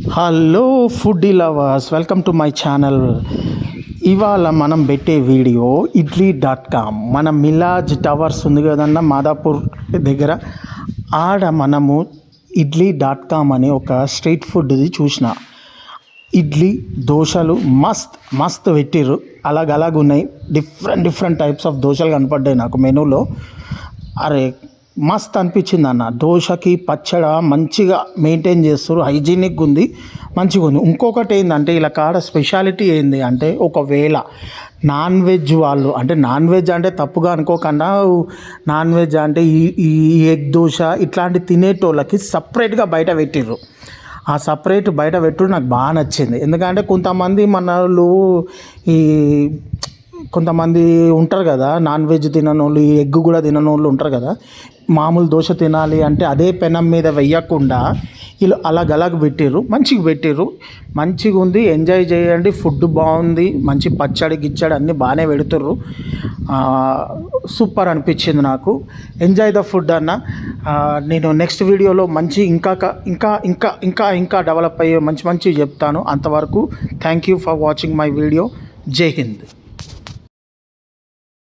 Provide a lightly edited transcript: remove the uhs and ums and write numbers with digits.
Hello food lovers, welcome to my channel. ఇవాళ మనం పెట్టే వీడియో ఇడ్లీ.com. మన మిలాజ్ టవర్స్ ఉంది కదన్న మాదాపూర్ దగ్గర, ఆడ మనము ఇడ్లీ.com అని ఒక స్ట్రీట్ ఫుడ్ది చూసిన. ఇడ్లీ దోశలు మస్త్ పెట్టిర్రు, అలాగ ఉన్నాయి. డిఫరెంట్ టైప్స్ ఆఫ్ దోశలు కనపడ్డాయి నాకు మెనూలో. అరే మస్త్ అనిపించింది అన్న. దోశకి పచ్చడి మంచిగా మెయింటైన్ చేస్తారు, హైజీనిక్గా ఉంది, మంచిగా ఉంది. ఇంకొకటి ఏంటంటే ఇలా కాడ స్పెషాలిటీ ఏంది అంటే, ఒకవేళ నాన్ వెజ్ వాళ్ళు, అంటే నాన్ వెజ్ అంటే తప్పుగా అనుకోకుండా, నాన్ వెజ్ అంటే ఈ ఎగ్ దోశ ఇట్లాంటి తినేటోళ్ళకి సపరేట్గా బయట పెట్టిర్రు. ఆ సపరేట్ బయట పెట్టుడు నాకు బాగా నచ్చింది. ఎందుకంటే కొంతమంది మన వాళ్ళు కొంతమంది ఉంటారు కదా, నాన్ వెజ్ తిననోళ్ళు, ఈ ఎగ్ కూడా తిననోళ్ళు ఉంటారు కదా. మామూలు దోశ తినాలి అంటే అదే పెనం మీద వెయ్యకుండా వీళ్ళు అలాగ పెట్టిర్రు, మంచిగా ఉంది. ఎంజాయ్ చేయండి, ఫుడ్ బాగుంది, మంచి పచ్చడి గిచ్చడి అన్నీ బాగానే పెడుతుర్రు. సూపర్ అనిపించింది నాకు. ఎంజాయ్ ద ఫుడ్ అన్న. నేను నెక్స్ట్ వీడియోలో మంచి ఇంకా డెవలప్ అయ్యే మంచి చెప్తాను. అంతవరకు thank you for watching my video. జై హింద్.